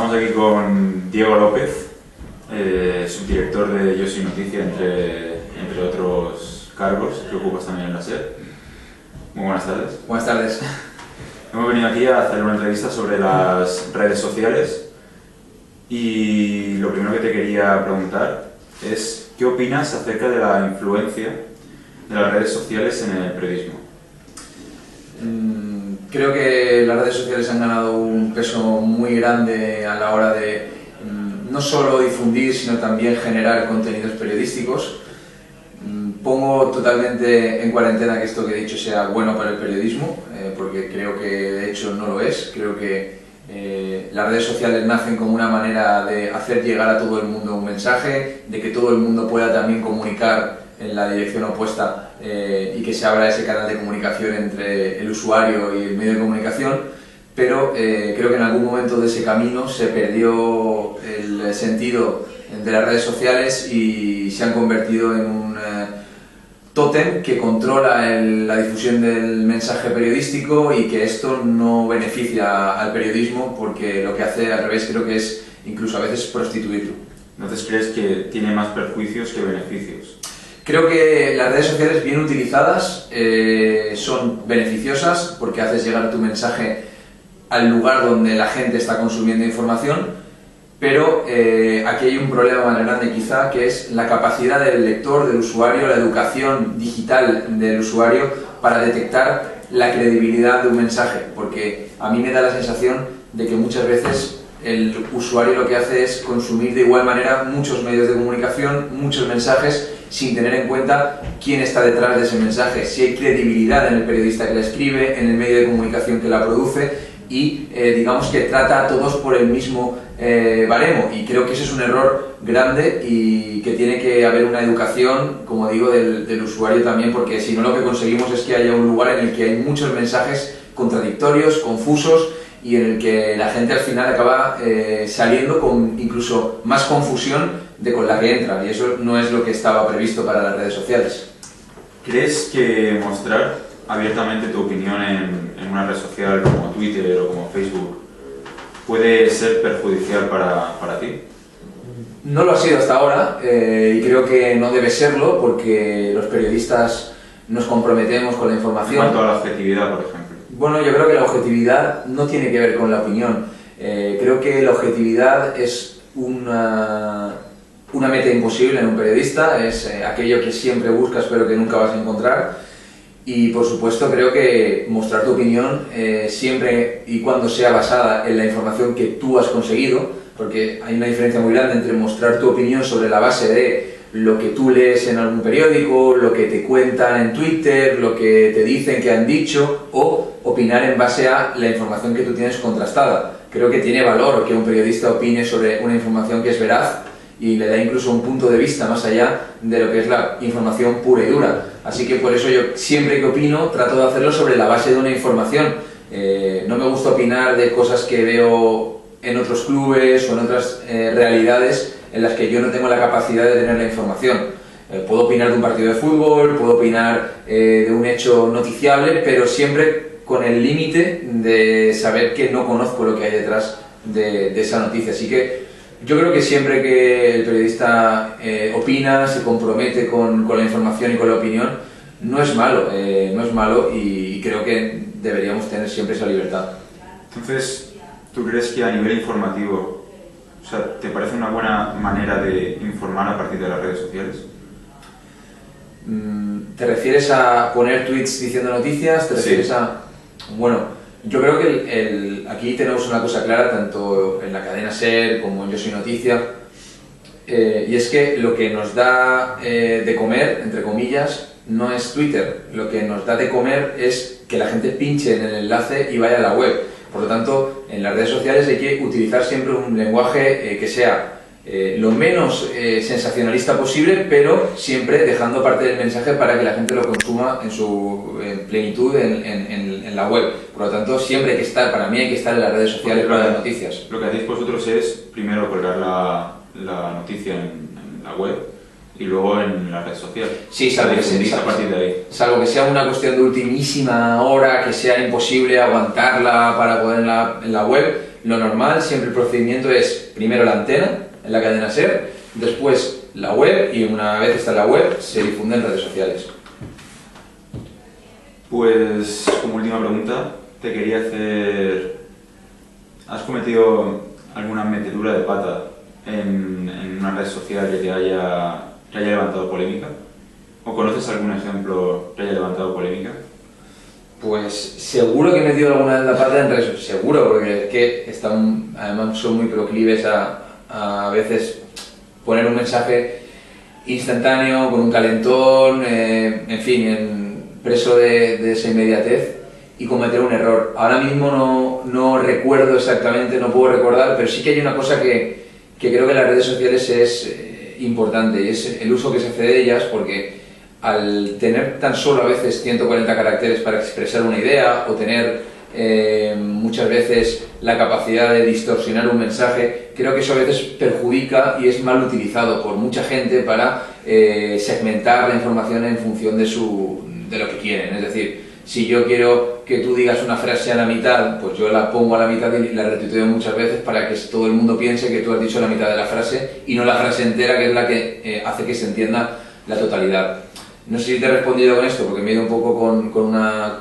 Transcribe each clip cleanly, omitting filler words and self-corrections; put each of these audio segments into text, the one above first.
estamos aquí con Diego López, subdirector de Yo Soy Noticia, entre otros cargos que ocupas también en la SER. Muy buenas tardes. Buenas tardes. Hemos venido aquí a hacer una entrevista sobre las redes sociales y lo primero que te quería preguntar es ¿qué opinas acerca de la influencia de las redes sociales en el periodismo? Creo que las redes sociales han ganado un peso muy grande a la hora de no solo difundir, sino también generar contenidos periodísticos. Pongo totalmente en cuarentena que esto que he dicho sea bueno para el periodismo, porque creo que de hecho no lo es. Creo que las redes sociales nacen como una manera de hacer llegar a todo el mundo un mensaje, de que todo el mundo pueda también comunicar en la dirección opuesta y que se abra ese canal de comunicación entre el usuario y el medio de comunicación, pero creo que en algún momento de ese camino se perdió el sentido de las redes sociales y se han convertido en un tótem que controla la difusión del mensaje periodístico y que esto no beneficia al periodismo porque lo que hace al revés creo que es incluso a veces prostituirlo. Entonces, ¿crees que tiene más perjuicios que beneficios? Creo que las redes sociales bien utilizadas son beneficiosas porque haces llegar tu mensaje al lugar donde la gente está consumiendo información, pero aquí hay un problema más grande quizá, que es la capacidad del lector, del usuario, la educación digital del usuario para detectar la credibilidad de un mensaje, porque a mí me da la sensación de que muchas veces el usuario lo que hace es consumir de igual manera muchos medios de comunicación, muchos mensajes, sin tener en cuenta quién está detrás de ese mensaje, si hay credibilidad en el periodista que la escribe, en el medio de comunicación que la produce y digamos que trata a todos por el mismo baremo, y creo que ese es un error grande y que tiene que haber una educación, como digo, del usuario también, porque si no lo que conseguimos es que haya un lugar en el que hay muchos mensajes contradictorios, confusos, y en el que la gente al final acaba saliendo con incluso más confusión de con la que entra, y eso no es lo que estaba previsto para las redes sociales. ¿Crees que mostrar abiertamente tu opinión en una red social como Twitter o como Facebook puede ser perjudicial para ti? No lo ha sido hasta ahora y creo que no debe serlo porque los periodistas nos comprometemos con la información. En cuanto a la objetividad, por ejemplo. Bueno, yo creo que la objetividad no tiene que ver con la opinión. Creo que la objetividad es una meta imposible en un periodista, es aquello que siempre buscas pero que nunca vas a encontrar. Y por supuesto creo que mostrar tu opinión siempre y cuando sea basada en la información que tú has conseguido, porque hay una diferencia muy grande entre mostrar tu opinión sobre la base de lo que tú lees en algún periódico, lo que te cuentan en Twitter, lo que te dicen que han dicho, o opinar en base a la información que tú tienes contrastada. Creo que tiene valor que un periodista opine sobre una información que es veraz y le da incluso un punto de vista más allá de lo que es la información pura y dura. Así que por eso yo siempre que opino trato de hacerlo sobre la base de una información. No me gusta opinar de cosas que veo en otros clubes o en otras realidades en las que yo no tengo la capacidad de tener la información. Puedo opinar de un partido de fútbol, puedo opinar de un hecho noticiable, pero siempre con el límite de saber que no conozco lo que hay detrás de esa noticia. Así que yo creo que siempre que el periodista opina, se compromete con la información y con la opinión, no es malo y creo que deberíamos tener siempre esa libertad. Entonces, ¿tú crees que a nivel informativo, o sea, te parece una buena manera de informar a partir de las redes sociales? ¿Te refieres a poner tweets diciendo noticias? ¿Te refieres a...? Bueno, yo creo que aquí tenemos una cosa clara, tanto en la cadena SER como en Yo Soy Noticia, y es que lo que nos da de comer, entre comillas, no es Twitter. Lo que nos da de comer es que la gente pinche en el enlace y vaya a la web. Por lo tanto, en las redes sociales hay que utilizar siempre un lenguaje que sea lo menos sensacionalista posible, pero siempre dejando parte del mensaje para que la gente lo consuma en su plenitud en la web. Por lo tanto, siempre hay que estar, para mí hay que estar en las redes sociales para las noticias. Lo que hacéis vosotros es primero colgar la noticia en la web y luego en la red social. Sí, salvo que a partir de ahí. Salvo que sea una cuestión de ultimísima hora, que sea imposible aguantarla para ponerla en la web, lo normal, siempre el procedimiento es primero la antena en la cadena SER, después la web y una vez está en la web se difunde en redes sociales. Pues como última pregunta te quería hacer, ¿has cometido alguna metedura de pata en una red social que te haya levantado polémica? ¿O conoces algún ejemplo que haya levantado polémica? Pues seguro que he metido alguna vez la pata en redes, seguro, porque es que además son muy proclives a veces poner un mensaje instantáneo, con un calentón, en fin, preso de esa inmediatez y cometer un error. Ahora mismo no recuerdo exactamente, no puedo recordar, pero sí que hay una cosa que creo que en las redes sociales es importante y es el uso que se hace de ellas, porque al tener tan solo a veces 140 caracteres para expresar una idea o tener muchas veces la capacidad de distorsionar un mensaje, creo que eso a veces perjudica y es mal utilizado por mucha gente para segmentar la información en función de lo que quieren. Es decir, si yo quiero que tú digas una frase a la mitad, pues yo la pongo a la mitad y la retuiteo muchas veces para que todo el mundo piense que tú has dicho la mitad de la frase y no la frase entera, que es la que hace que se entienda la totalidad. No sé si te he respondido con esto, porque me he ido un poco con una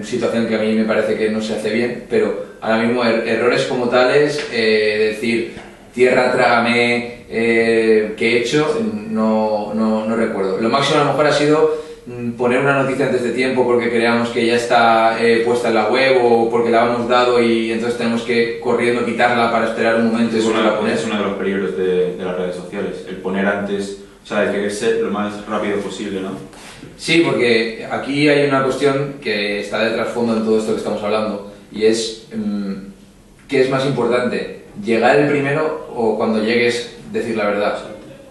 situación que a mí me parece que no se hace bien, pero ahora mismo errores como tales, decir tierra, trágame, que he hecho, no recuerdo. Lo máximo a lo mejor ha sido poner una noticia antes de tiempo porque creamos que ya está puesta en la web o porque la hemos dado y entonces tenemos que corriendo quitarla para esperar un momento y volver a poner. Es uno de los peligros de las redes sociales, el poner antes, o sea, el querer ser lo más rápido posible, ¿no? Sí, porque aquí hay una cuestión que está de trasfondo en todo esto que estamos hablando y es ¿qué es más importante? ¿Llegar el primero o cuando llegues decir la verdad?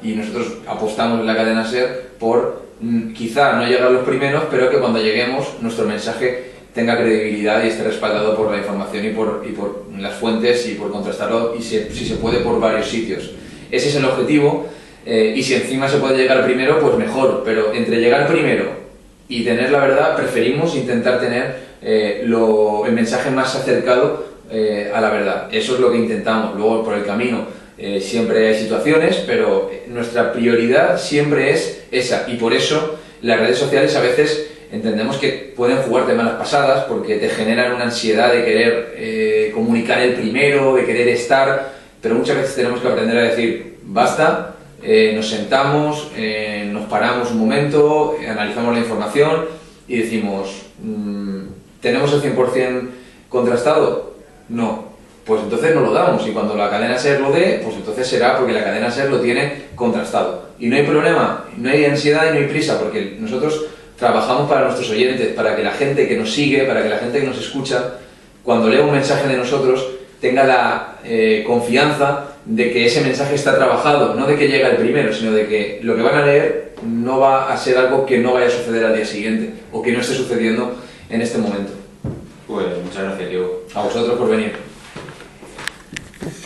Y nosotros apostamos en la cadena SER por quizá no llegar los primeros, pero que cuando lleguemos nuestro mensaje tenga credibilidad y esté respaldado por la información y por las fuentes y por contrastarlo y si se puede por varios sitios. Ese es el objetivo y si encima se puede llegar primero, pues mejor, pero entre llegar primero y tener la verdad preferimos intentar tener el mensaje más acercado a la verdad. Eso es lo que intentamos. Luego por el camino siempre hay situaciones, pero nuestra prioridad siempre es esa y por eso las redes sociales a veces entendemos que pueden jugarte malas pasadas porque te generan una ansiedad de querer comunicar el primero, de querer estar, pero muchas veces tenemos que aprender a decir basta, nos sentamos, nos paramos un momento, analizamos la información y decimos ¿tenemos el 100% contrastado? No. Pues entonces no lo damos y cuando la cadena SER lo dé, pues entonces será porque la cadena SER lo tiene contrastado. Y no hay problema, no hay ansiedad y no hay prisa, porque nosotros trabajamos para nuestros oyentes, para que la gente que nos sigue, para que la gente que nos escucha, cuando lea un mensaje de nosotros, tenga la confianza de que ese mensaje está trabajado, no de que llega el primero, sino de que lo que van a leer no va a ser algo que no vaya a suceder al día siguiente o que no esté sucediendo en este momento. Pues muchas gracias, Diego. A vosotros por venir.